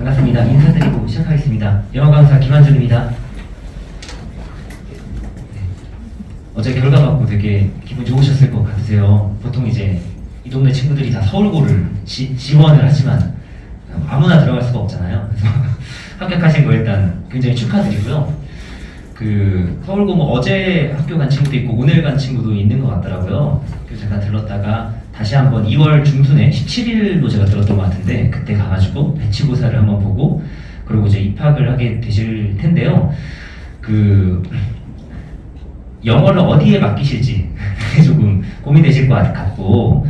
반갑습니다. 인사드리고 시작하겠습니다. 영어 강사 김한준입니다. 어제 결과 받고 되게 기분 좋으셨을 것 같으세요. 보통 이제 이 동네 친구들이 다 서울고를 지원을 하지만 아무나 들어갈 수가 없잖아요. 그래서 합격하신 거 일단 굉장히 축하드리고요. 서울고 어제 학교 간 친구도 있고 오늘 간 친구도 있는 것 같더라고요. 그래서 제가 들렀다가 다시 한번 2월 중순에 17일로 제가 들었던 것 같은데 그때 가가지고 배치고사를 한번 보고 그리고 이제 입학을 하게 되실 텐데요. 영어를 어디에 맡기실지 조금 고민되실 것 같고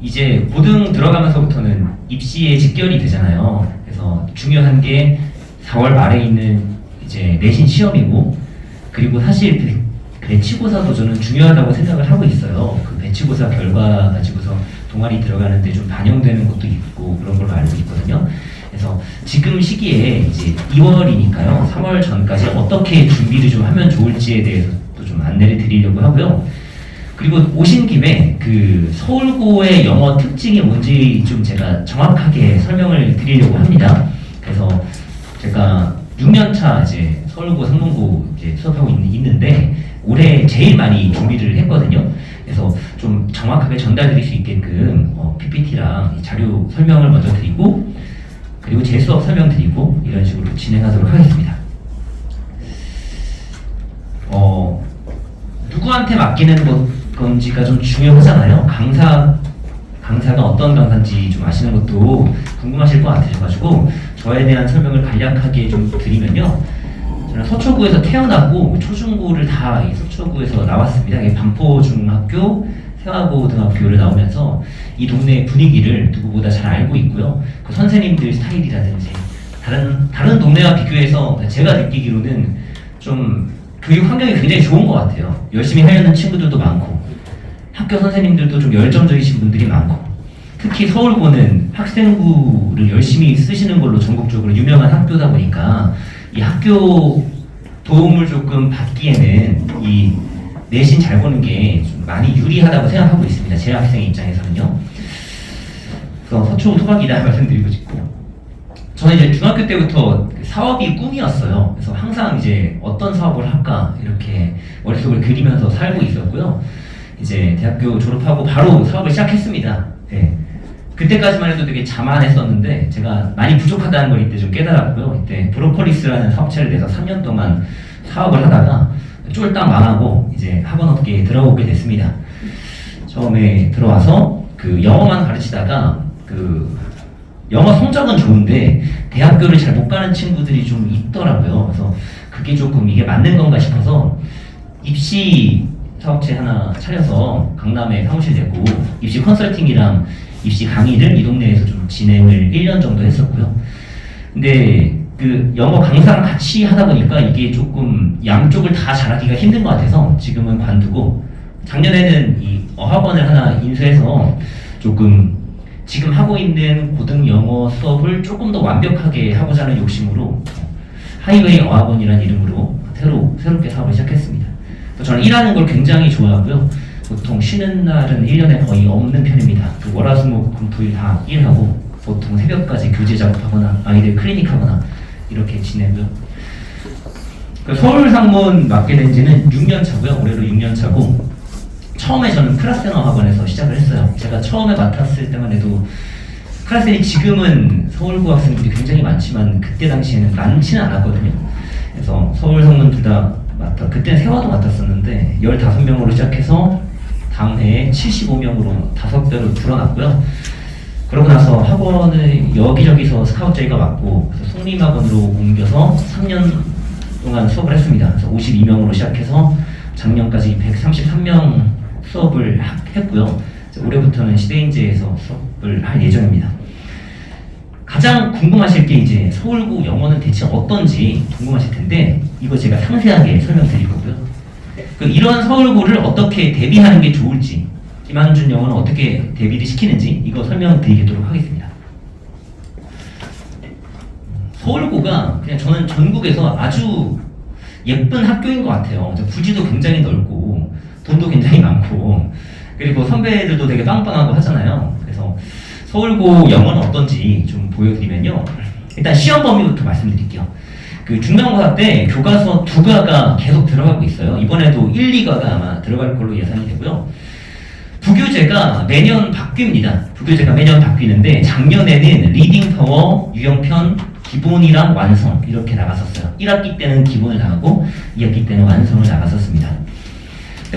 이제 고등 들어가면서부터는 입시에 직결이 되잖아요. 그래서 중요한 게 4월 말에 있는 이제 내신 시험이고 그리고 사실 배치고사도 저는 중요하다고 생각을 하고 있어요. 그 배치고사 결과 가지고서 동아리 들어가는데 좀 반영되는 것도 있고 그런 걸로 알고 있거든요. 그래서 지금 시기에 이제 2월이니까요. 3월 전까지 어떻게 준비를 좀 하면 좋을지에 대해서 또 좀 안내를 드리려고 하고요. 그리고 오신 김에 서울고의 영어 특징이 뭔지 좀 제가 정확하게 설명을 드리려고 합니다. 그래서 제가 6년차 이제 서울고 상문고 이제 수업하고 있는데 올해 제일 많이 준비를 했거든요. 그래서 좀 정확하게 전달드릴 수 있게끔 PPT랑 자료 설명을 먼저 드리고 그리고 제 수업 설명드리고 이런 식으로 진행하도록 하겠습니다. 누구한테 맡기는 건지가 좀 중요하잖아요. 강사가 어떤 강사인지 좀 아시는 것도 궁금하실 것 같으셔가지고 저에 대한 설명을 간략하게 좀 드리면요. 저는 서초구에서 태어나고 초중고를 다 서초구에서 나왔습니다. 반포중학교, 세화고등학교를 나오면서 이 동네 분위기를 누구보다 잘 알고 있고요. 그 선생님들 스타일이라든지 다른 동네와 비교해서 제가 느끼기로는 좀 교육 환경이 굉장히 좋은 것 같아요. 열심히 하려는 친구들도 많고 학교 선생님들도 좀 열정적이신 분들이 많고 특히 서울고는 학생부를 열심히 쓰시는 걸로 전국적으로 유명한 학교다 보니까 이 학교 도움을 조금 받기에는 이 내신 잘 보는 게 좀 많이 유리하다고 생각하고 있습니다. 제 학생 입장에서는요. 그래서 서초 토박이다 말씀드리고 싶고요. 저는 이제 중학교 때부터 사업이 꿈이었어요. 그래서 항상 이제 어떤 사업을 할까 이렇게 머릿속을 그리면서 살고 있었고요. 이제 대학교 졸업하고 바로 사업을 시작했습니다. 네. 그때까지만 해도 되게 자만했었는데 제가 많이 부족하다는 걸 이때 좀 깨달았고요. 이때 브로콜리스라는 사업체를 내서 3년 동안 사업을 하다가 쫄딱 망하고 이제 학원업계에 들어오게 됐습니다. 처음에 들어와서 영어만 가르치다가 영어 성적은 좋은데 대학교를 잘 못 가는 친구들이 좀 있더라고요. 그래서 그게 조금 이게 맞는 건가 싶어서 입시 사업체 하나 차려서 강남에 사무실 내고 입시 컨설팅이랑 입시 강의를 이 동네에서 좀 진행을 1년 정도 했었고요. 근데 영어 강사랑 같이 하다 보니까 이게 조금 양쪽을 다 잘하기가 힘든 것 같아서 지금은 관두고 작년에는 이 어학원을 하나 인수해서 조금 지금 하고 있는 고등 영어 수업을 조금 더 완벽하게 하고자 하는 욕심으로 하이웨이 어학원이라는 이름으로 새롭게 사업을 시작했습니다. 저는 일하는 걸 굉장히 좋아하고요. 보통 쉬는 날은 1년에 거의 없는 편입니다. 월화수목금토일 다 일하고 보통 새벽까지 교재 작업하거나 아이들 클리닉 하거나 이렇게 지내고요. 서울상문 맡게 된 지는 6년 차고요. 올해로 6년 차고 처음에 저는 클라스너 학원에서 시작을 했어요. 제가 처음에 맡았을 때만 해도 클라스니 지금은 서울고 학생들이 굉장히 많지만 그때 당시에는 많지는 않았거든요. 그래서 서울상문 둘 다 그때는 세화도 맡았었는데 15명으로 시작해서 다음 해에 75명으로 5배로 불어났고요. 그러고 나서 학원을 여기저기서 스카우트 저희가 맡고 그래서 송림학원으로 옮겨서 3년 동안 수업을 했습니다. 그래서 52명으로 시작해서 작년까지 133명 수업을 했고요. 올해부터는 시대인재에서 수업을 할 예정입니다. 가장 궁금하실 게 이제 서울고 영어는 대체 어떤지 궁금하실 텐데 이거 제가 상세하게 설명드릴 거고요. 이런 서울고를 어떻게 대비하는 게 좋을지 김한준 영어는 어떻게 대비를 시키는지 이거 설명드리도록 하겠습니다. 서울고가 그냥 저는 전국에서 아주 예쁜 학교인 것 같아요. 부지도 굉장히 넓고 돈도 굉장히 많고 그리고 선배들도 되게 빵빵하고 하잖아요. 그래서 서울고 영어는 어떤지 좀 보여드리면요. 일단 시험 범위부터 말씀드릴게요. 그 중간고사 때 교과서 2과가 계속 들어가고 있어요. 이번에도 1, 2과가 아마 들어갈 걸로 예상이 되고요. 부교재가 매년 바뀝니다. 부교재가 매년 바뀌는데 작년에는 리딩 파워, 유형편, 기본이랑 완성 이렇게 나갔었어요. 1학기 때는 기본을 나가고 2학기 때는 완성을 나갔었습니다.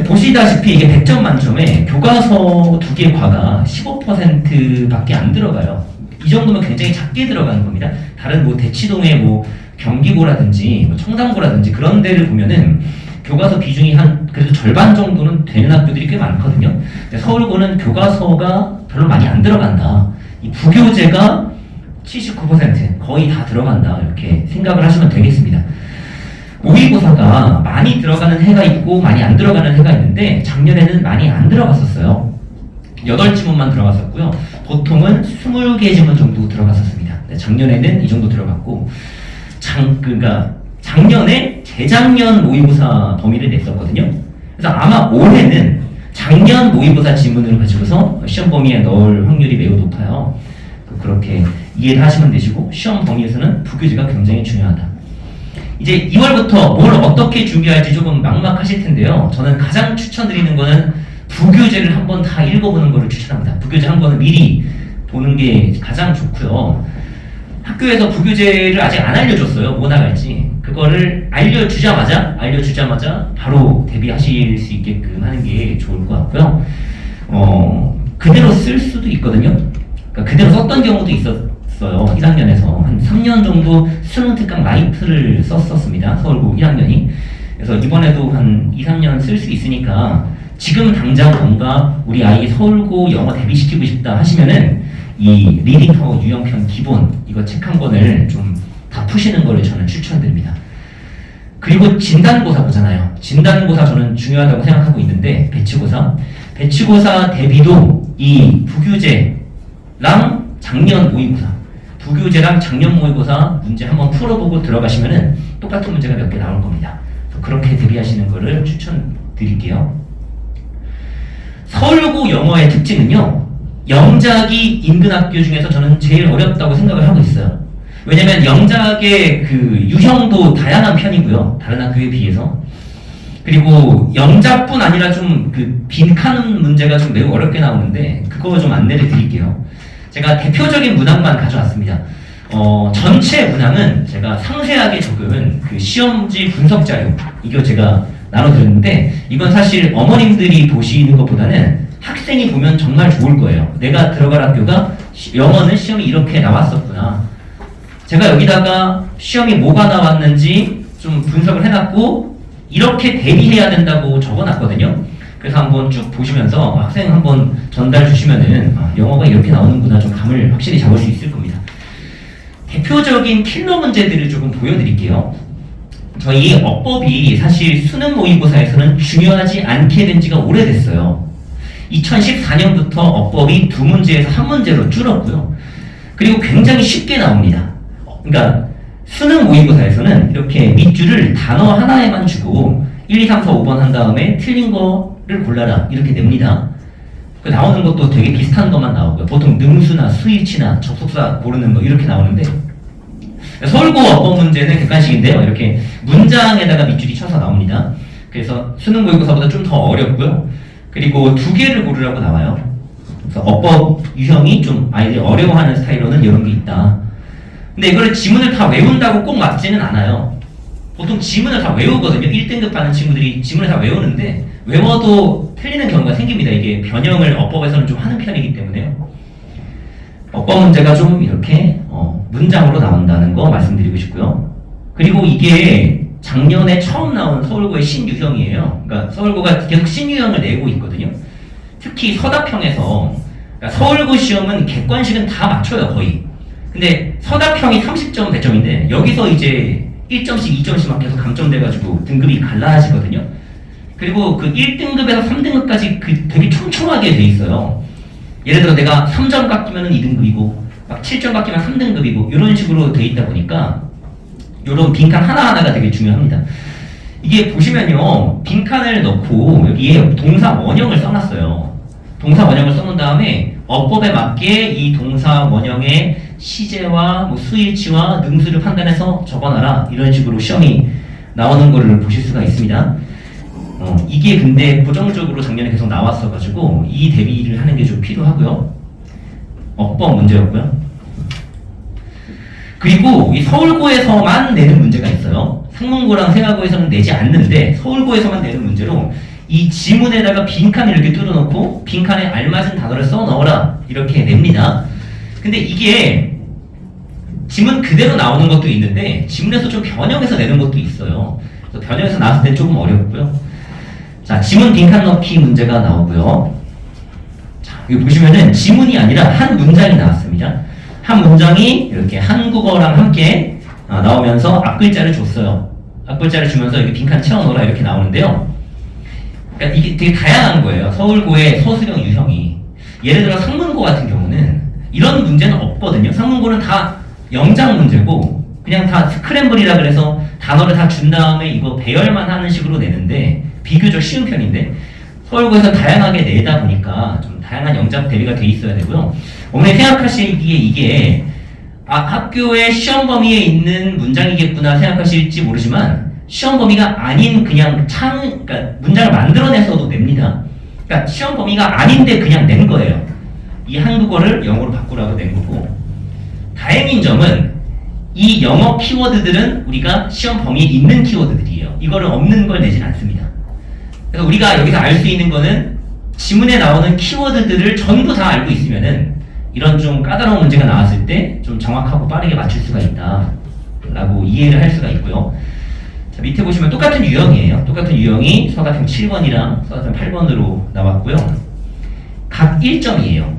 보시다시피 이게 100점 만점에 교과서 2개 과가 15%밖에 안 들어가요. 이 정도면 굉장히 작게 들어가는 겁니다. 다른 뭐 대치동의 뭐 경기고라든지 뭐 청담고라든지 그런 데를 보면은 교과서 비중이 한 그래도 절반 정도는 되는 학교들이 꽤 많거든요. 근데 서울고는 교과서가 별로 많이 안 들어간다. 이 부교재가 79% 거의 다 들어간다. 이렇게 생각을 하시면 되겠습니다. 모의고사가 많이 들어가는 해가 있고 많이 안 들어가는 해가 있는데 작년에는 많이 안 들어갔었어요. 8지문만 들어갔었고요. 보통은 20개 지문 정도 들어갔었습니다. 작년에는 이 정도 들어갔고 그러니까 작년에 재작년 모의고사 범위를 냈었거든요. 그래서 아마 올해는 작년 모의고사 지문을 가지고서 시험 범위에 넣을 확률이 매우 높아요. 그렇게 이해를 하시면 되시고 시험 범위에서는 부교재가 굉장히 중요하다. 이제 2월부터 뭘 어떻게 준비할지 조금 막막하실 텐데요. 저는 가장 추천드리는 거는 부교재를 한번 다 읽어보는 것을 추천합니다. 부교재 한 번은 미리 보는 게 가장 좋고요. 학교에서 부교재를 아직 안 알려줬어요. 뭐 나갈지. 그거를 알려주자마자 바로 대비하실 수 있게끔 하는 게 좋을 것 같고요. 그대로 쓸 수도 있거든요. 그러니까 그대로 썼던 경우도 있었어요. 1학년에서 한 3년 정도 수능 특강 라이트를 썼었습니다. 서울고 1학년이. 그래서 이번에도 한 2, 3년 쓸 수 있으니까 지금 당장 뭔가 우리 아이 서울고 영어 대비시키고 싶다 하시면은 이 리딩 파워 유형편 기본 이거 책 한 권을 좀 다 푸시는 거를 저는 추천드립니다. 그리고 진단고사 보잖아요. 진단고사 저는 중요하다고 생각하고 있는데 배치고사 대비도 이 부교재랑 작년 모의고사 부교재랑 작년 모의고사 문제 한번 풀어보고 들어가시면은 똑같은 문제가 몇 개 나올 겁니다. 그렇게 대비하시는 거를 추천드릴게요. 서울고 영어의 특징은요. 영작이 인근 학교 중에서 저는 제일 어렵다고 생각을 하고 있어요. 왜냐면 영작의 그 유형도 다양한 편이고요. 다른 학교에 비해서. 그리고 영작뿐 아니라 좀 그 빈칸 문제가 좀 매우 어렵게 나오는데 그거 좀 안내를 드릴게요. 제가 대표적인 문항만 가져왔습니다. 전체 문항은 제가 상세하게 적은 그 시험지 분석 자료 이거 제가 나눠드렸는데 이건 사실 어머님들이 보시는 것보다는 학생이 보면 정말 좋을 거예요. 내가 들어갈 학교가 영어는 시험이 이렇게 나왔었구나. 제가 여기다가 시험이 뭐가 나왔는지 좀 분석을 해놨고 이렇게 대비해야 된다고 적어놨거든요. 그래서 한번 쭉 보시면서 학생 한번 전달 주시면은 영어가 이렇게 나오는구나 좀 감을 확실히 잡을 수 있을 겁니다. 대표적인 킬러 문제들을 조금 보여드릴게요. 저희 어법이 사실 수능 모의고사에서는 중요하지 않게 된 지가 오래됐어요. 2014년부터 어법이 2문제에서 1문제로 줄었고요. 그리고 굉장히 쉽게 나옵니다. 그러니까 수능 모의고사에서는 이렇게 밑줄을 단어 하나에만 주고 1, 2, 3, 4, 5번 한 다음에 틀린 거를 골라라 이렇게 냅니다. 나오는 것도 되게 비슷한 것만 나오고요. 보통 능수나 수일치나 접속사 고르는 거 이렇게 나오는데 서울고 어법 문제는 객관식인데요. 이렇게 문장에다가 밑줄이 쳐서 나옵니다. 그래서 수능 모의고사보다 좀 더 어렵고요. 그리고 2개를 고르라고 나와요. 그래서 어법 유형이 좀 아이들이 어려워하는 스타일로는 이런 게 있다. 근데 이거를 지문을 다 외운다고 꼭 맞지는 않아요. 보통 지문을 다 외우거든요. 1등급 하는 친구들이 지문을 다 외우는데 외워도 틀리는 경우가 생깁니다. 이게 변형을 어법에서는 좀 하는 편이기 때문에요. 어법 문제가 좀 이렇게 문장으로 나온다는 거 말씀드리고 싶고요. 그리고 이게 작년에 처음 나온 서울고의 신유형이에요. 그러니까 서울고가 계속 신유형을 내고 있거든요. 특히 서답형에서 그러니까 서울고 시험은 객관식은 다 맞춰요 거의. 근데 서답형이 30점 100점인데 여기서 이제 1점씩 2점씩 막 계속 감점돼가지고 등급이 갈라지거든요. 그리고 그 1등급에서 3등급까지 그 되게 촘촘하게 돼 있어요. 예를 들어 내가 3점 깎이면 2등급이고 막 7점 깎이면 3등급이고 이런 식으로 돼 있다 보니까 이런 빈칸 하나하나가 되게 중요합니다. 이게 보시면요. 빈칸을 넣고 여기에 동사 원형을 써놨어요. 동사 원형을 써놓은 다음에 어법에 맞게 이 동사 원형의 시제와 뭐 수일치와 능수를 판단해서 적어놔라 이런 식으로 시험이 나오는 거를 보실 수가 있습니다. 이게 근데 고정적으로 작년에 계속 나왔어가지고 이 대비를 하는 게 좀 필요하고요. 어법 문제였고요. 그리고 이 서울고에서만 내는 문제가 있어요. 상문고랑 세화고에서는 내지 않는데 서울고에서만 내는 문제로 이 지문에다가 빈칸을 이렇게 뚫어놓고 빈칸에 알맞은 단어를 써 넣어라 이렇게 냅니다. 근데 이게 지문 그대로 나오는 것도 있는데 지문에서 좀 변형해서 내는 것도 있어요. 그래서 변형해서 나왔을 때 조금 어렵고요. 자, 지문 빈칸 넣기 문제가 나오고요. 자, 여기 보시면은 지문이 아니라 한 문장이 나왔습니다. 한 문장이 이렇게 한국어랑 함께 나오면서 앞글자를 줬어요. 앞글자를 주면서 여기 빈칸 채워넣어라 이렇게 나오는데요. 그러니까 이게 되게 다양한 거예요. 서울고의 서술형 유형이. 예를 들어 상문고 같은 경우는 이런 문제는 없거든요. 상문고는 다 영장 문제고 그냥 다 스크램블이라 그래서 단어를 다 준 다음에 이거 배열만 하는 식으로 내는데 비교적 쉬운 편인데 서울고에서 다양하게 내다 보니까 좀 다양한 영장 대비가 돼 있어야 되고요. 어머니 생각하시기에 이게 학교의 시험 범위에 있는 문장이겠구나 생각하실지 모르지만 시험 범위가 아닌 그냥 그러니까 문장을 만들어내서도 냅니다. 그러니까 시험 범위가 아닌데 그냥 낸 거예요. 이 한국어를 영어로 바꾸라고 낸 거고 다행인 점은 이 영어 키워드들은 우리가 시험 범위에 있는 키워드들이에요. 이거를 없는 걸 내진 않습니다. 그래서 우리가 여기서 알 수 있는 거는 지문에 나오는 키워드들을 전부 다 알고 있으면은 이런 좀 까다로운 문제가 나왔을 때 좀 정확하고 빠르게 맞출 수가 있다 라고 이해를 할 수가 있고요. 자, 밑에 보시면 똑같은 유형이에요. 똑같은 유형이 서가평 7번이랑 서가평 8번으로 나왔고요. 각 1점이에요.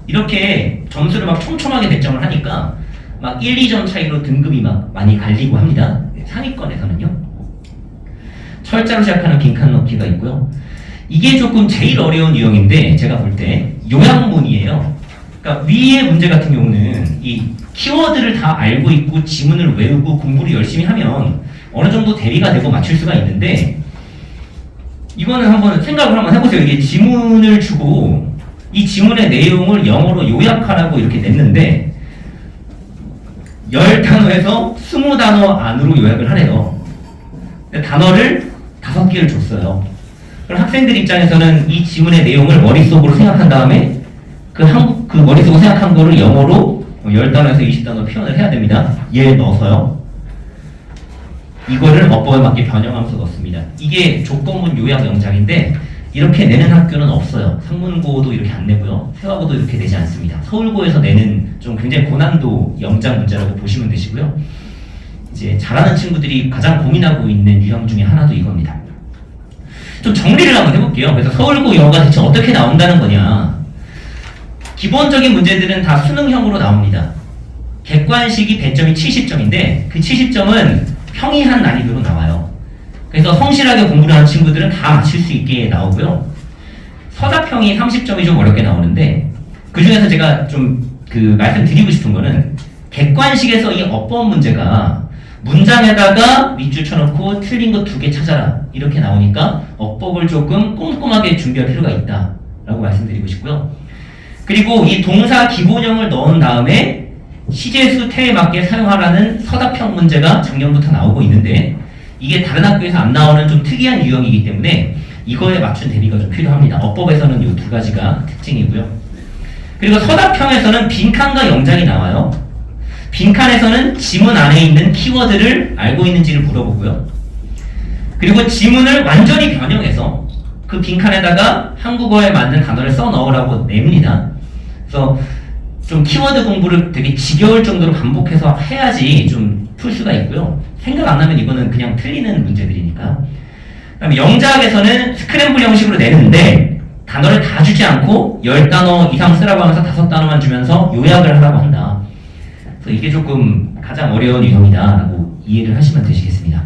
이렇게 점수를 막 촘촘하게 배점을 하니까 막 1, 2점 차이로 등급이 막 많이 갈리고 합니다. 상위권에서는요. 철자로 시작하는 빈칸 넣기가 있고요. 이게 조금 제일 어려운 유형인데 제가 볼 때 요약문이에요. 그러니까 위의 문제 같은 경우는 이 키워드를 다 알고 있고 지문을 외우고 공부를 열심히 하면 어느 정도 대비가 되고 맞출 수가 있는데 이거는 한번 생각을 한번 해보세요. 이게 지문을 주고 이 지문의 내용을 영어로 요약하라고 이렇게 냈는데 10단어에서 20단어 안으로 요약을 하래요. 단어를 5개를 줬어요. 그럼 학생들 입장에서는 이 지문의 내용을 머릿속으로 생각한 다음에 그 머릿속으로 생각한 거를 영어로 10단어에서 20단어 표현을 해야 됩니다. 얘 넣어서요. 이거를 어법에 맞게 변형하면서 넣습니다. 이게 조건문 요약 영장인데 이렇게 내는 학교는 없어요. 상문고도 이렇게 안 내고요. 세화고도 이렇게 내지 않습니다. 서울고에서 내는 좀 굉장히 고난도 영장 문제라고 보시면 되시고요. 이제 잘하는 친구들이 가장 고민하고 있는 유형 중에 하나도 이겁니다. 좀 정리를 한번 해볼게요. 그래서 서울고 영어가 대체 어떻게 나온다는 거냐. 기본적인 문제들은 다 수능형으로 나옵니다. 객관식이 배점이 70점인데 그 70점은 평이한 난이도로 나와요. 그래서 성실하게 공부를 하는 친구들은 다 맞출 수 있게 나오고요. 서사평이 30점이 좀 어렵게 나오는데 그 중에서 제가 좀 말씀드리고 싶은 거는 객관식에서 이 어법 문제가 문장에다가 밑줄 쳐놓고 틀린 거 2개 찾아라 이렇게 나오니까 어법을 조금 꼼꼼하게 준비할 필요가 있다 라고 말씀드리고 싶고요. 그리고 이 동사 기본형을 넣은 다음에 시제수 태에 맞게 사용하라는 서답형 문제가 작년부터 나오고 있는데 이게 다른 학교에서 안 나오는 좀 특이한 유형이기 때문에 이거에 맞춘 대비가 좀 필요합니다. 어법에서는 이 2가지가 특징이고요. 그리고 서답형에서는 빈칸과 영장이 나와요. 빈칸에서는 지문 안에 있는 키워드를 알고 있는지를 물어보고요. 그리고 지문을 완전히 변형해서 그 빈칸에다가 한국어에 맞는 단어를 써 넣으라고 냅니다. 그래서 좀 키워드 공부를 되게 지겨울 정도로 반복해서 해야지 좀 풀 수가 있고요. 생각 안 나면 이거는 그냥 틀리는 문제들이니까. 그다음에 영작에서는 스크램블 형식으로 내는데 단어를 다 주지 않고 10단어 이상 쓰라고 하면서 5단어만 주면서 요약을 하라고 한다. 그래서 이게 조금 가장 어려운 유형이다라고 이해를 하시면 되시겠습니다.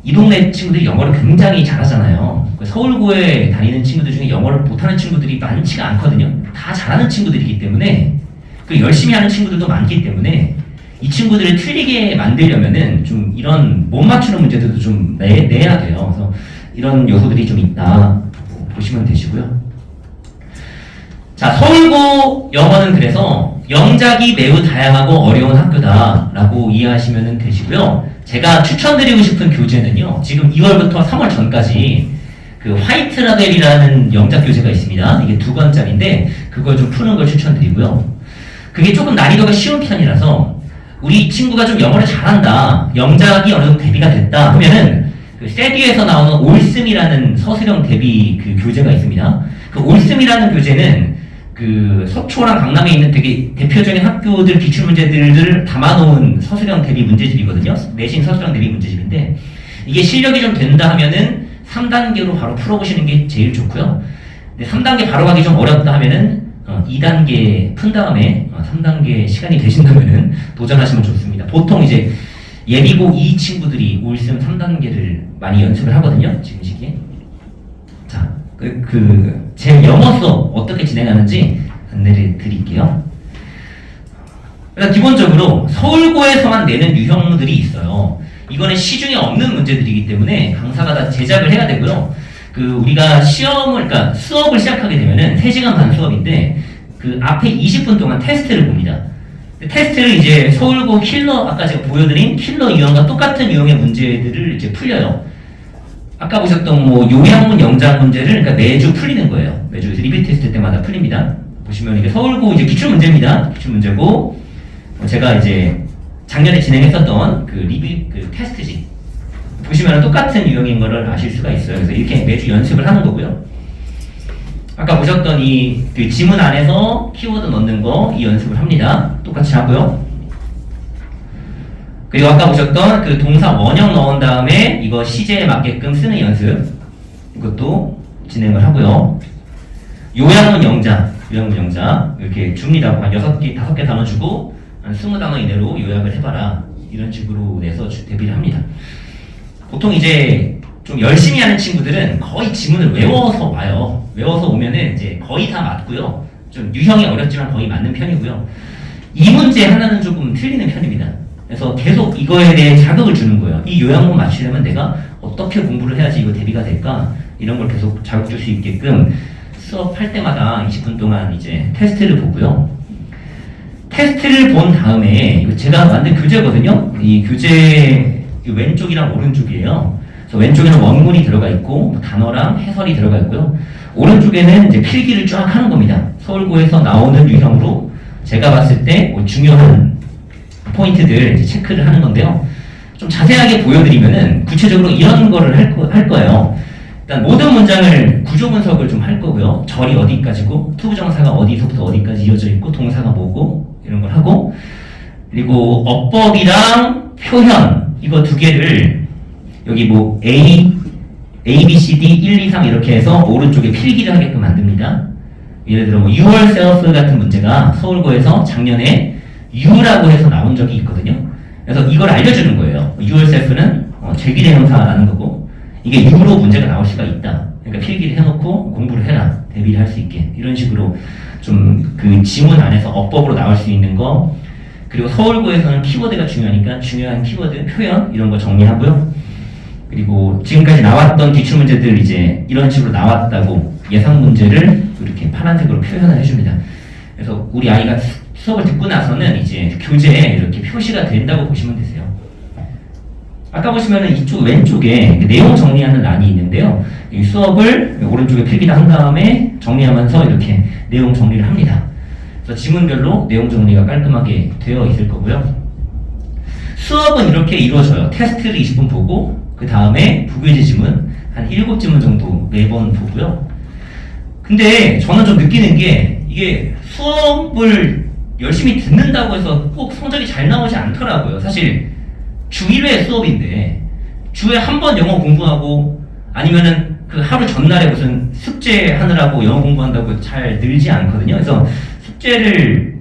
이 동네 친구들이 영어를 굉장히 잘하잖아요. 서울고에 다니는 친구들 중에 영어를 못하는 친구들이 많지가 않거든요. 다 잘하는 친구들이기 때문에 그 열심히 하는 친구들도 많기 때문에 이 친구들을 틀리게 만들려면은 좀 이런 못 맞추는 문제들도 좀 내야 돼요. 그래서 이런 요소들이 좀 있다 보시면 되시고요. 자, 서울고 영어는 그래서 영작이 매우 다양하고 어려운 학교다라고 이해하시면 되시고요. 제가 추천드리고 싶은 교재는요. 지금 2월부터 3월 전까지 그 화이트 라벨이라는 영작 교재가 있습니다. 이게 2권짜리인데 그걸 좀 푸는 걸 추천드리고요. 그게 조금 난이도가 쉬운 편이라서 우리 친구가 좀 영어를 잘한다, 영작이 어느 정도 대비가 됐다 하면은 그 세디에서 나오는 올씀이라는 서술형 대비 그 교재가 있습니다. 그 올씀이라는 교재는 그 서초랑 강남에 있는 되게 대표적인 학교들 기출문제들을 담아놓은 서술형 대비 문제집이거든요. 내신 서술형 대비 문제집인데 이게 실력이 좀 된다 하면은 3단계로 바로 풀어보시는 게 제일 좋고요. 근데 3단계 바로 가기 좀 어렵다 하면은 2단계 푼 다음에 3단계 시간이 되신다면은 도전하시면 좋습니다. 보통 이제 예비고 2 친구들이 올씀 3단계를 많이 연습을 하거든요. 지금 시기에. 자, 제 영어 수업 어떻게 진행하는지 안내를 드릴게요. 일단 기본적으로 서울고에서만 내는 유형들이 있어요. 이거는 시중에 없는 문제들이기 때문에 강사가 다 제작을 해야 되고요. 우리가 그러니까 수업을 시작하게 되면은 3시간 반 수업인데 그 앞에 20분 동안 테스트를 봅니다. 테스트를 이제 서울고 아까 제가 보여드린 킬러 유형과 똑같은 유형의 문제들을 이제 풀려요. 아까 보셨던 뭐 요양문 영작 문제를 그러니까 매주 풀리는 거예요. 매주 리뷰 테스트 때마다 풀립니다. 보시면 이게 서울고 이제 기출 문제입니다. 기출 문제고 제가 이제 작년에 진행했었던 그 리뷰 테스트지 보시면 똑같은 유형인 거를 아실 수가 있어요. 그래서 이렇게 매주 연습을 하는 거고요. 아까 보셨던 그 지문 안에서 키워드 넣는 거 이 연습을 합니다. 똑같이 하고요. 그리고 아까 보셨던 그 동사 원형 넣은 다음에 이거 시제에 맞게끔 쓰는 연습 이것도 진행을 하고요. 요양문 영작 이렇게 줍니다. 한 6개, 5개 단어 주고 한 20단어 이내로 요약을 해봐라. 이런 식으로 내서 대비를 합니다. 보통 이제 좀 열심히 하는 친구들은 거의 지문을 외워서 와요. 외워서 오면은 이제 거의 다 맞고요. 좀 유형이 어렵지만 거의 맞는 편이고요. 이 문제 하나는 조금 틀리는 편입니다. 그래서 계속 이거에 대해 자극을 주는 거예요. 이 요약문 맞추려면 내가 어떻게 공부를 해야지 이거 대비가 될까? 이런 걸 계속 자극 줄 수 있게끔 수업할 때마다 20분 동안 이제 테스트를 보고요. 테스트를 본 다음에 이거 제가 만든 교재거든요. 이 교재 왼쪽이랑 오른쪽이에요. 그래서 왼쪽에는 원문이 들어가 있고 단어랑 해설이 들어가 있고요. 오른쪽에는 이제 필기를 쫙 하는 겁니다. 서울고에서 나오는 유형으로 제가 봤을 때 뭐 중요한 포인트들 이제 체크를 하는 건데요. 좀 자세하게 보여드리면은 구체적으로 이런 거를 할 거예요. 일단 모든 문장을 구조 분석을 좀 할 거고요. 절이 어디까지고 투부정사가 어디서부터 어디까지 이어져 있고 동사가 뭐고 이런 걸 하고 그리고 어법이랑 표현 이거 2개를 여기 뭐 A, B, C, D, 1, 2, 3 이렇게 해서 오른쪽에 필기를 하게끔 만듭니다. 예를 들어 뭐 yourself 같은 문제가 서울고에서 작년에 you라고 해서 나온 적이 있거든요. 그래서 이걸 알려주는 거예요. yourself는 제기대명사라는 거고 이게 you로 문제가 나올 수가 있다. 그러니까 필기를 해놓고 공부를 해라. 대비를 할 수 있게. 이런 식으로 좀 그 지문 안에서 어법으로 나올 수 있는 거 그리고 서울고에서는 키워드가 중요하니까 중요한 키워드, 표현 이런 거 정리하고요. 그리고 지금까지 나왔던 기출문제들 이제 이런 식으로 나왔다고 예상 문제를 이렇게 파란색으로 표현을 해줍니다. 그래서 우리 아이가 수업을 듣고 나서는 이제 교재에 이렇게 표시가 된다고 보시면 되세요. 아까 보시면은 이쪽 왼쪽에 내용 정리하는 란이 있는데요. 이 수업을 오른쪽에 필기를 한 다음에 정리하면서 이렇게 내용 정리를 합니다. 그래서 지문별로 내용 정리가 깔끔하게 되어 있을 거고요. 수업은 이렇게 이루어져요. 테스트를 20분 보고 그 다음에 부교재 지문 한 7지문 정도 매번 보고요. 근데 저는 좀 느끼는 게 이게 수업을 열심히 듣는다고 해서 꼭 성적이 잘 나오지 않더라고요. 사실 주 1회 수업인데 주에 한 번 영어 공부하고 아니면은 그 하루 전날에 무슨 숙제 하느라고 영어 공부한다고 잘 늘지 않거든요. 그래서 숙제를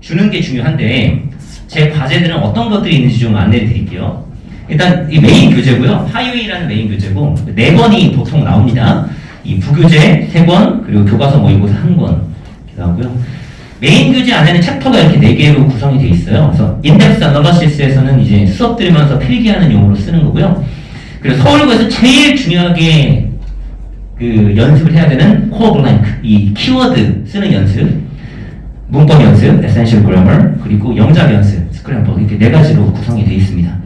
주는 게 중요한데 제 과제들은 어떤 것들이 있는지 좀 안내를 드릴게요. 일단 이 메인 교재고요. 하이웨이라는 메인 교재고 4권이 보통 나옵니다. 이 부교재 3권 그리고 교과서 모의고사 1권 이렇게 나오고요. 메인 교재 안에는 챕터가 이렇게 4개로 구성이 되어 있어요. 그래서 인덱스 어널리시스에서는 이제 수업 들으면서 필기하는 용어로 쓰는 거고요. 그리고 서울고에서 제일 중요하게 그 연습을 해야 되는 코어 블랭크, 이 키워드 쓰는 연습, 문법 연습, essential grammar, 그리고 영작 연습, 스크램블, 이렇게 네 가지로 구성이 되어 있습니다.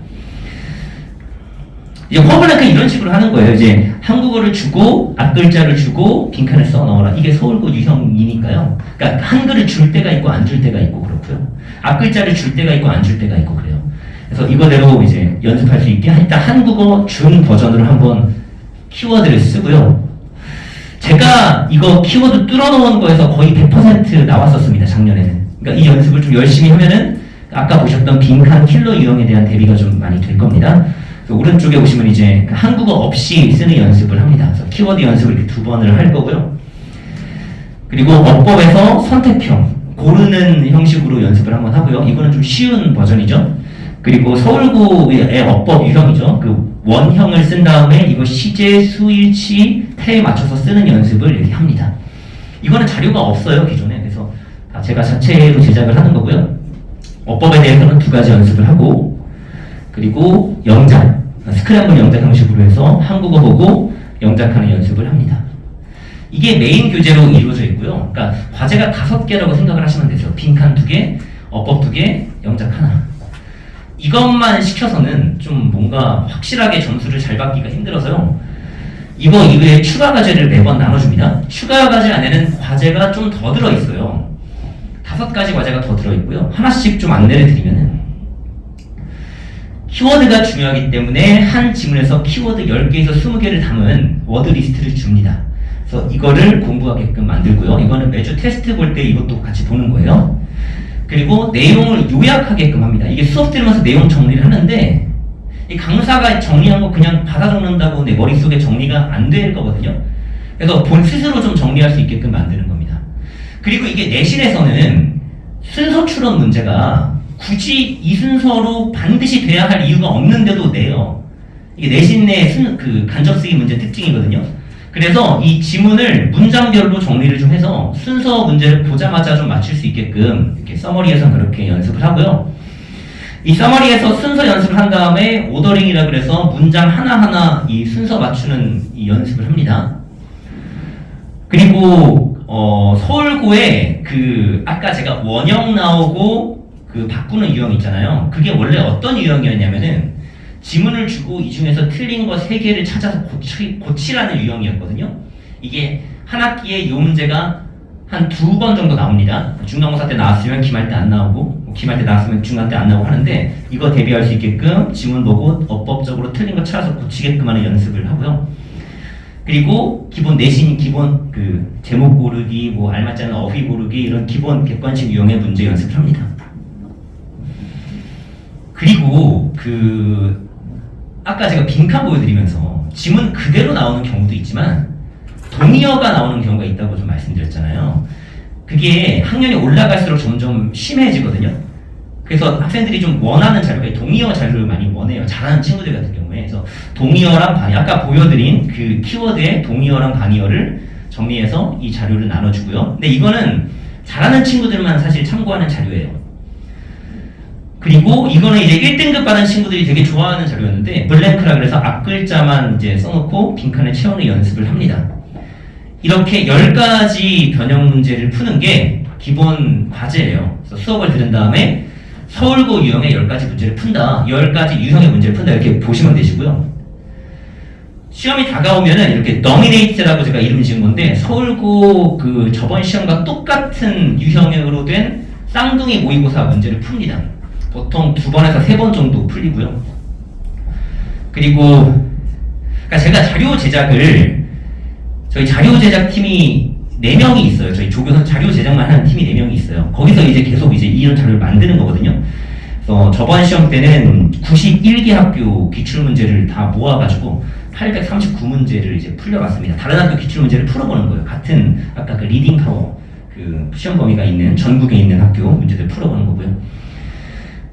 이제 코어 블랭크 이런 식으로 하는 거예요. 이제 한국어를 주고 앞글자를 주고 빈칸에 써 넣어라. 이게 서울고 유형이니까요. 그러니까 한글을 줄 때가 있고 안 줄 때가 있고 그렇고요. 앞글자를 줄 때가 있고 안 줄 때가 있고 그래요. 그래서 이거대로 이제 연습할 수 있게 일단 한국어 준 버전으로 한번 키워드를 쓰고요. 제가 이거 키워드 뚫어놓은 거에서 거의 100% 나왔었습니다. 작년에는. 그러니까 이 연습을 좀 열심히 하면은 아까 보셨던 빈칸 킬러 유형에 대한 대비가 좀 많이 될 겁니다. 오른쪽에 보시면 이제 한국어 없이 쓰는 연습을 합니다. 그래서 키워드 연습을 이렇게 2번을 할 거고요. 그리고 어법에서 선택형, 고르는 형식으로 연습을 한번 하고요. 이거는 좀 쉬운 버전이죠. 그리고 서울구의 어법 유형이죠. 그 원형을 쓴 다음에 이거 시제, 수일치, 태에 맞춰서 쓰는 연습을 이렇게 합니다. 이거는 자료가 없어요, 기존에. 그래서 다 제가 자체로 제작을 하는 거고요. 어법에 대해서는 2가지 연습을 하고, 그리고 영작, 스크램블 영작 형식으로 해서 한국어 보고 영작하는 연습을 합니다. 이게 메인 교재로 이루어져 있고요. 그러니까 과제가 5개라고 생각을 하시면 되죠. 빈칸 2개, 어법 2개, 영작 하나. 이것만 시켜서는 좀 뭔가 확실하게 점수를 잘 받기가 힘들어서요. 이거 이외에 추가 과제를 매번 나눠줍니다. 추가 과제 안에는 과제가 좀 더 들어있어요. 5가지 과제가 더 들어있고요. 하나씩 좀 안내를 드리면은 키워드가 중요하기 때문에 한 지문에서 키워드 10개에서 20개를 담은 워드 리스트를 줍니다. 그래서 이거를 공부하게끔 만들고요. 이거는 매주 테스트 볼 때 이것도 같이 보는 거예요. 그리고 내용을 요약하게끔 합니다. 이게 수업 들으면서 내용 정리를 하는데 이 강사가 정리한 거 그냥 받아 적는다고 내 머릿속에 정리가 안 될 거거든요. 그래서 본 스스로 좀 정리할 수 있게끔 만드는 겁니다. 그리고 이게 내신에서는 순서 추론 문제가 굳이 이 순서로 반드시 돼야 할 이유가 없는데도 내요. 이게 내신 내 그 간접 쓰기 문제 특징이거든요. 그래서 이 지문을 문장별로 정리를 좀 해서 순서 문제를 보자마자 좀 맞출 수 있게끔 이렇게 서머리에서 그렇게 연습을 하고요. 이 서머리에서 순서 연습을 한 다음에 오더링이라 그래서 문장 하나하나 이 순서 맞추는 이 연습을 합니다. 그리고 서울고에 그 아까 제가 원형 나오고 그 바꾸는 유형 있잖아요. 그게 원래 어떤 유형이었냐면은 지문을 주고 이 중에서 틀린 거 3개를 찾아서 고치라는 유형이었거든요. 이게 한 학기에 이 문제가 한 2번 정도 나옵니다. 중간고사 때 나왔으면 기말 때 안 나오고, 기말 때 나왔으면 중간 때 안 나오고 하는데, 이거 대비할 수 있게끔 지문 보고 어법적으로 틀린 거 찾아서 고치게끔 하는 연습을 하고요. 그리고 기본 내신, 기본 그 제목 고르기, 뭐 알맞지 않은 어휘 고르기, 이런 기본 객관식 유형의 문제 연습을 합니다. 그리고 아까 제가 빈칸 보여드리면서 지문 그대로 나오는 경우도 있지만 동의어가 나오는 경우가 있다고 좀 말씀드렸잖아요. 그게 학년이 올라갈수록 점점 심해지거든요. 그래서 학생들이 좀 원하는 자료가 동의어 자료를 많이 원해요. 잘하는 친구들 같은 경우에. 그래서 동의어랑 방의어, 아까 보여드린 그 키워드의 동의어랑 방의어를 정리해서 이 자료를 나눠주고요. 근데 이거는 잘하는 친구들만 사실 참고하는 자료예요. 그리고 이거는 이제 1등급 받은 친구들이 되게 좋아하는 자료였는데 블랭크라 그래서 앞글자만 이제 써놓고 빈칸을 채우는 연습을 합니다. 이렇게 10가지 변형 문제를 푸는 게 기본 과제예요. 그래서 수업을 들은 다음에 서울고 유형의 10가지 문제를 푼다. 10가지 유형의 문제를 푼다. 이렇게 보시면 되시고요. 시험이 다가오면은 이렇게 nominate라고 제가 이름 지은 건데 서울고 그 저번 시험과 똑같은 유형으로 된 쌍둥이 모의고사 문제를 풉니다. 보통 2번에서 3번 정도 풀리고요. 그리고 그러니까 제가 자료 제작을 저희 자료 제작팀이 4명이 있어요. 저희 조교선 자료 제작만 하는 팀이 4명이 있어요. 거기서 이제 계속 이제 이런 자료를 만드는 거거든요. 그래서 저번 시험 때는 91개 학교 기출문제를 다 모아가지고 839문제를 이제 풀려봤습니다. 다른 학교 기출문제를 풀어보는 거예요. 같은 아까 그 리딩 파워 그 시험 범위가 있는 전국에 있는 학교 문제들 풀어보는 거고요.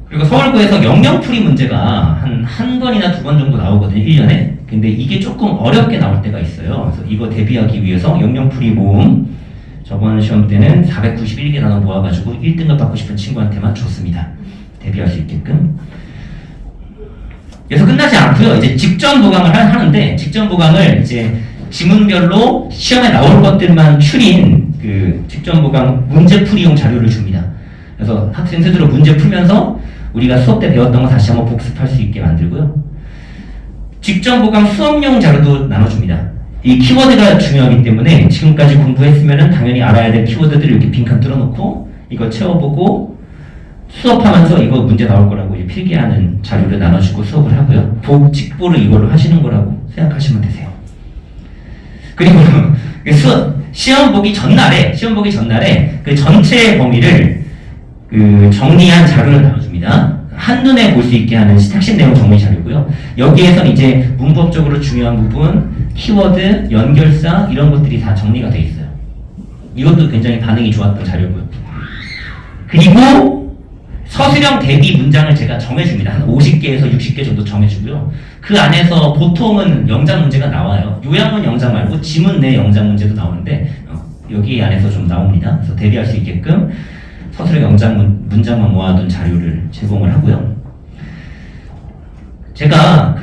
그리고 서울고에서 영영풀이 문제가 한 번이나 2번 정도 나오거든요. 1년에. 근데 이게 조금 어렵게 나올 때가 있어요. 그래서 이거 대비하기 위해서 영영풀이 모음 저번 시험 때는 491개 나눠 모아가지고 1등급 받고 싶은 친구한테만 줬습니다. 대비할 수 있게끔. 그래서 끝나지 않고요. 이제 직전 보강을 하는데 직전 보강을 이제 지문별로 시험에 나올 것들만 추린 그 직전보강 문제풀이용 자료를 줍니다. 그래서 학생 스스로 문제 풀면서 우리가 수업 때 배웠던 거 다시 한번 복습할 수 있게 만들고요. 직전보강 수업용 자료도 나눠줍니다. 이 키워드가 중요하기 때문에 지금까지 공부했으면 당연히 알아야 될 키워드들을 이렇게 빈칸 뚫어놓고 이거 채워보고 수업하면서 이거 문제 나올 거라고 이제 필기하는 자료를 나눠주고 수업을 하고요. 직보를 이걸로 하시는 거라고 생각하시면 되세요. 그리고 시험 보기 전날에 그 전체 범위를 그 정리한 자료를 나눠줍니다. 한눈에 볼 수 있게 하는 핵심 내용 정리 자료고요. 여기에선 이제 문법적으로 중요한 부분, 키워드, 연결사 이런 것들이 다 정리가 돼 있어요. 이것도 굉장히 반응이 좋았던 자료고요. 그리고 서술형 대비 문장을 제가 정해줍니다. 한 50개에서 60개 정도 정해주고요. 그 안에서 보통은 영작 문제가 나와요. 요양문 영작 말고 지문 내 영작 문제도 나오는데 여기 안에서 좀 나옵니다. 그래서 대비할 수 있게끔 서술형 영작 문장만 모아둔 자료를 제공을 하고요. 제가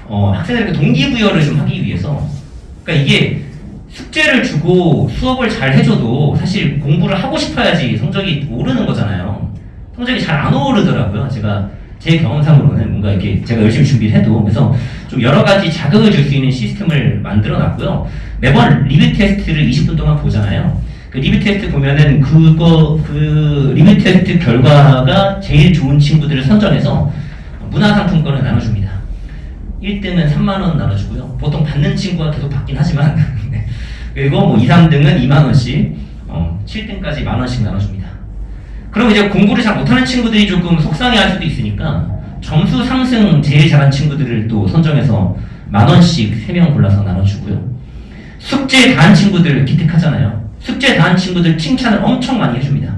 학생들에게 동기부여를 좀 하기 위해서, 그러니까 이게 숙제를 주고 수업을 잘 해줘도 사실 공부를 하고 싶어야지 성적이 오르는 거잖아요. 성적이 잘 안 오르더라고요. 제 경험상으로는 뭔가 이렇게 제가 열심히 준비를 해도. 그래서 좀 여러 가지 자극을 줄 수 있는 시스템을 만들어 놨고요. 매번 리뷰 테스트를 20분 동안 보잖아요. 그 리뷰 테스트 보면은 그 리뷰 테스트 결과가 제일 좋은 친구들을 선정해서 문화상품권을 나눠줍니다. 1등은 3만원 나눠주고요. 보통 받는 친구가 계속 받긴 하지만 그리고 뭐 2, 3등은 2만원씩 7등까지 만원씩 나눠줍니다. 그럼 이제 공부를 잘 못하는 친구들이 조금 속상해할 수도 있으니까 점수 상승 제일 잘한 친구들을 또 선정해서 만원씩 3명 골라서 나눠주고요. 숙제 다 한 친구들 기특하잖아요. 숙제 다 한 친구들 칭찬을 엄청 많이 해줍니다.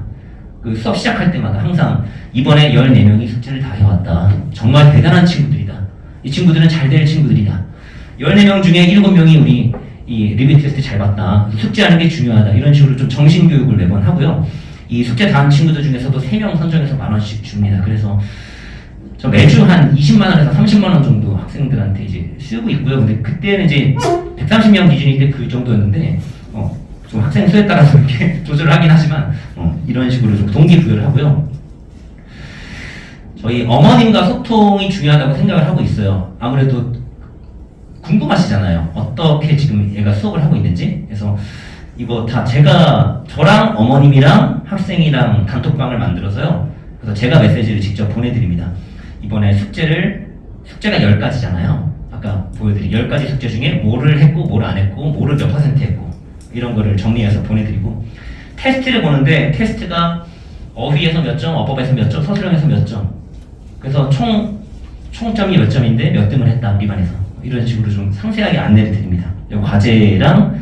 그 수업 시작할 때마다 항상 이번에 14명이 숙제를 다 해왔다. 정말 대단한 친구들이다. 이 친구들은 잘 될 친구들이다. 14명 중에 7명이 우리 이 리뷰 테스트 잘 봤다. 숙제하는 게 중요하다. 이런 식으로 좀 정신교육을 매번 하고요. 이 숙제 다 한 친구들 중에서도 3명 선정해서 만원씩 줍니다. 그래서 저 매주 한 20만원에서 30만원 정도 학생들한테 이제 쓰고 있고요. 근데 그때는 이제 130명 기준일 때 그 정도였는데, 좀 학생 수에 따라서 이렇게 조절을 하긴 하지만, 이런 식으로 좀 동기부여를 하고요. 저희 어머님과 소통이 중요하다고 생각을 하고 있어요. 아무래도 궁금하시잖아요. 어떻게 지금 얘가 수업을 하고 있는지. 그래서 이거 다 저랑 어머님이랑 학생이랑 단톡방을 만들어서요. 그래서 제가 메시지를 직접 보내드립니다. 이번에 숙제가 10가지잖아요. 아까 보여드린 10가지 숙제 중에 뭐를 했고, 뭐를 안 했고, 뭐를 몇 % 했고, 이런 거를 정리해서 보내드리고, 테스트를 보는데 테스트가 어휘에서 몇 점, 어법에서 몇 점, 서술형에서 몇 점. 그래서 총점이 몇 점인데 몇 등을 했다, 우리 반에서. 이런 식으로 좀 상세하게 안내를 드립니다. 과제랑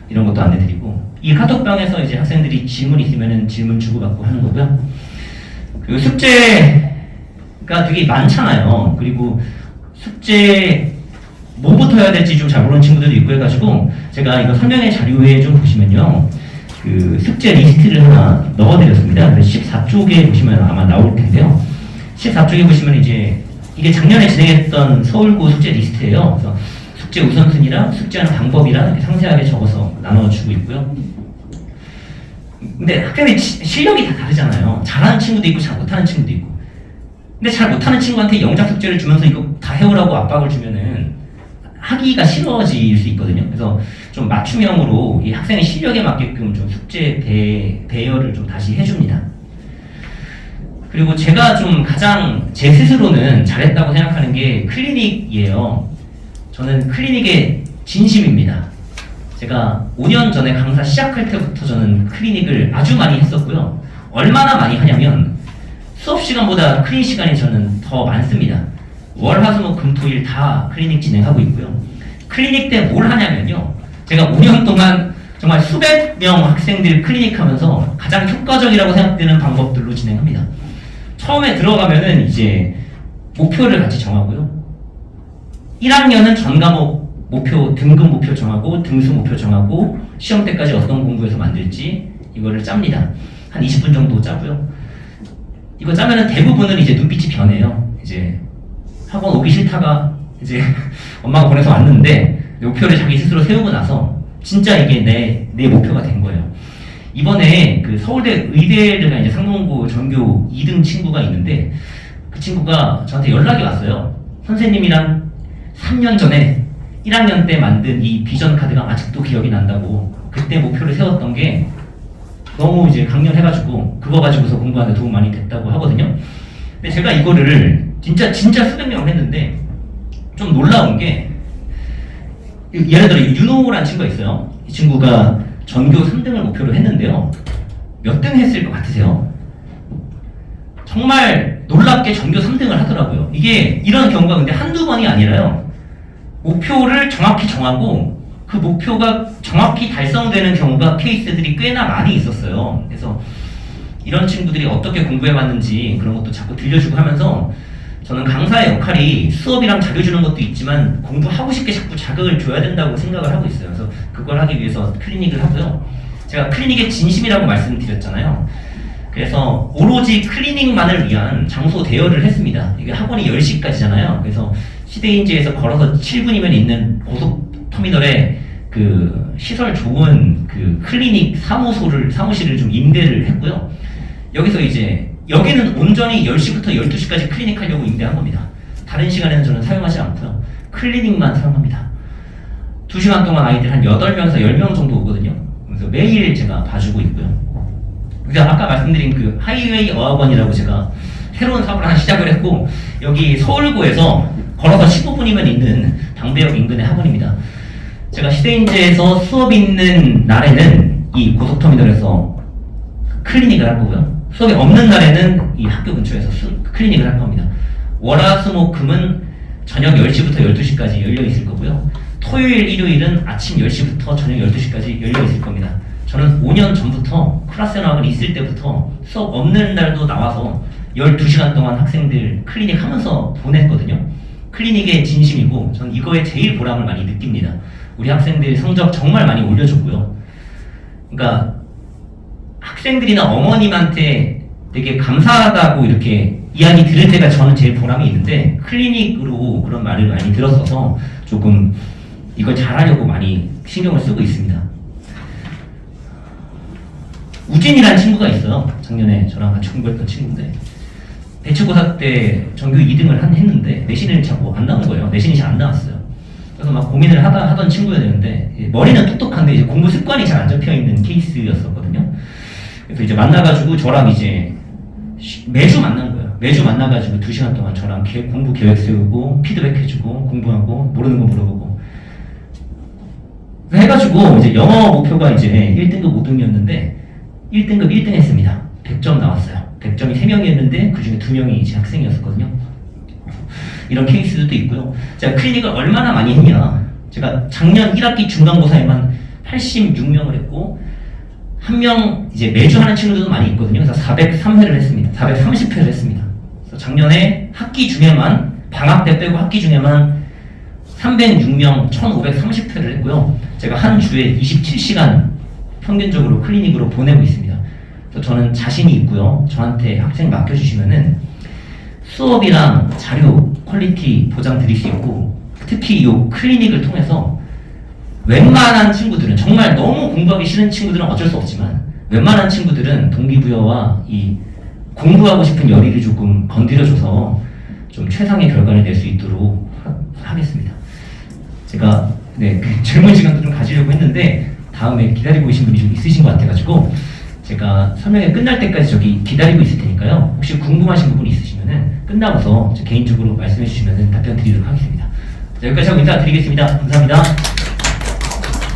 이런 것도 안내드리고, 이 카톡방에서 이제 학생들이 질문 있으면은 질문 주고받고 하는 거고요. 그리고 숙제가 되게 많잖아요. 그리고 숙제 뭐부터 해야 될지 좀 잘 모르는 친구들도 있고 해가지고 제가 이거 설명의 자료에 좀 보시면요, 그 숙제 리스트를 하나 넣어드렸습니다. 14쪽에 보시면 아마 나올 텐데요. 14쪽에 보시면 이제 이게 작년에 진행했던 서울고 숙제 리스트예요. 그래서 숙제 우선순위랑 숙제하는 방법이랑 이렇게 상세하게 적어서 나눠주고 있고요. 근데 학생의 실력이 다 다르잖아요. 잘하는 친구도 있고 잘 못하는 친구도 있고. 근데 잘 못하는 친구한테 영작 숙제를 주면서 이거 다 해오라고 압박을 주면은 하기가 싫어질 수 있거든요. 그래서 좀 맞춤형으로 이 학생의 실력에 맞게끔 좀 숙제 배열을 좀 다시 해줍니다. 그리고 제가 좀 가장 제 스스로는 잘했다고 생각하는 게 클리닉이에요. 저는 클리닉의 진심입니다. 제가 5년 전에 강사 시작할 때부터 저는 클리닉을 아주 많이 했었고요. 얼마나 많이 하냐면 수업 시간보다 클리닉 시간이 저는 더 많습니다. 월, 화, 수, 목, 금, 토, 일 다 클리닉 진행하고 있고요. 클리닉 때 뭘 하냐면요, 제가 5년 동안 정말 수백 명 학생들 클리닉 하면서 가장 효과적이라고 생각되는 방법들로 진행합니다. 처음에 들어가면은 이제 목표를 같이 정하고요. 1학년은 전 과목 목표, 등급 목표 정하고 등수 목표 정하고 시험 때까지 어떤 공부해서 만들지 이거를 짭니다. 한 20분 정도 짜고요. 이거 짜면은 대부분은 이제 눈빛이 변해요. 이제 학원 오기 싫다가 이제 엄마가 보내서 왔는데 목표를 자기 스스로 세우고 나서 진짜 이게 내 목표가 된 거예요. 이번에 그 서울대 의대를 간 이제 상동고 전교 2등 친구가 있는데 그 친구가 저한테 연락이 왔어요. 선생님이랑 3년 전에 1학년 때 만든 이 비전 카드가 아직도 기억이 난다고. 그때 목표를 세웠던 게 너무 이제 강렬해가지고 그거 가지고서 공부하는데 도움 많이 됐다고 하거든요. 근데 제가 이거를 진짜 수백 명 했는데 좀 놀라운 게 예를 들어 윤호라는 친구가 있어요. 이 친구가 전교 3등을 목표로 했는데요. 몇 등 했을 것 같으세요? 정말 놀랍게 전교 3등을 하더라고요. 이게 이런 경우가 근데 한두 번이 아니라요. 목표를 정확히 정하고 그 목표가 정확히 달성되는 경우가 케이스들이 꽤나 많이 있었어요. 그래서 이런 친구들이 어떻게 공부해왔는지 그런 것도 자꾸 들려주고 하면서 저는 강사의 역할이 수업이랑 자료 주는 것도 있지만 공부하고 싶게 자꾸 자극을 줘야 된다고 생각을 하고 있어요. 그래서 그걸 하기 위해서 클리닉을 하고요. 제가 클리닉의 진심이라고 말씀드렸잖아요. 그래서 오로지 클리닉만을 위한 장소 대여를 했습니다. 이게 학원이 10시까지잖아요. 그래서 시대인지에서 걸어서 7분이면 있는 고속터미널에 그 시설 좋은 그 클리닉 사무실을 좀 임대를 했고요. 여기서 이제 여기는 온전히 10시부터 12시까지 클리닉 하려고 임대한 겁니다. 다른 시간에는 저는 사용하지 않고요. 클리닉만 사용합니다. 2시간 동안 아이들 한 8명에서 10명 정도 오거든요. 그래서 매일 제가 봐주고 있고요. 그래서 아까 말씀드린 그 하이웨이 어학원이라고 제가 새로운 사업을 하나 시작을 했고 여기 서울고에서 걸어서 15분이면 있는 당대역 인근의 학원입니다. 제가 시대인재에서 수업 있는 날에는 이 고속터미널에서 클리닉을 할 거고요. 수업이 없는 날에는 이 학교 근처에서 클리닉을 할 겁니다. 월화수목금은 저녁 10시부터 12시까지 열려 있을 거고요. 토요일, 일요일은 아침 10시부터 저녁 12시까지 열려 있을 겁니다. 저는 5년 전부터 클래스학원 있을 때부터 수업 없는 날도 나와서 12시간 동안 학생들 클리닉 하면서 보냈거든요. 클리닉의 진심이고 저는 이거에 제일 보람을 많이 느낍니다. 우리 학생들 성적 정말 많이 올려줬고요. 그러니까 학생들이나 어머님한테 되게 감사하다고 이렇게 이야기 들을 때가 저는 제일 보람이 있는데 클리닉으로 그런 말을 많이 들었어서 조금 이걸 잘하려고 많이 신경을 쓰고 있습니다. 우진이라는 친구가 있어요. 작년에 저랑 같이 공부했던 친구인데 배치고사 때 전교 2등을 했는데 내신을 자꾸 안 나온 거예요. 내신이 잘 안 나왔어요. 그래서 막 고민을 하던 친구였는데 머리는 똑똑한데 이제 공부 습관이 잘 안 잡혀 있는 케이스였었거든요. 그래서 이제 만나가지고 저랑 이제 매주 만난 거예요. 매주 만나가지고 2시간 동안 저랑 공부 계획 세우고 피드백 해주고 공부하고 모르는 거 물어보고 해가지고 이제 영어 목표가 이제 1등급 5등이었는데 1등급 1등 했습니다. 100점 나왔어요. 100점이 3명이었는데 그 중에 2명이 제 학생이었었거든요. 이런 케이스도 있고요. 제가 클리닉을 얼마나 많이 했냐. 제가 작년 1학기 중간고사에만 86명을 했고 한 명 이제 매주 하는 친구들도 많이 있거든요. 그래서 403회를 했습니다. 430회를 했습니다. 그래서 작년에 학기 중에만 방학 때 빼고 학기 중에만 306명 1530회를 했고요. 제가 한 주에 27시간 평균적으로 클리닉으로 보내고 있습니다. 그래서 저는 자신이 있고요. 저한테 학생 맡겨주시면은 수업이랑 자료 퀄리티 보장 드릴 수 있고 특히 이 클리닉을 통해서 웬만한 친구들은 정말 너무 공부하기 싫은 친구들은 어쩔 수 없지만 웬만한 친구들은 동기부여와 이 공부하고 싶은 열의를 조금 건드려줘서 좀 최상의 결과를 낼 수 있도록 하겠습니다. 제가 질문 시간도 좀 가지려고 했는데 다음에 기다리고 계신 분이 좀 있으신 것 같아가지고 제가 설명회 끝날 때까지 저기 기다리고 있을 테니까요. 혹시 궁금하신 부분 있으시면은 끝나고서 개인적으로 말씀해 주시면은 답변 드리도록 하겠습니다. 여기까지 하고 인사드리겠습니다. 감사합니다.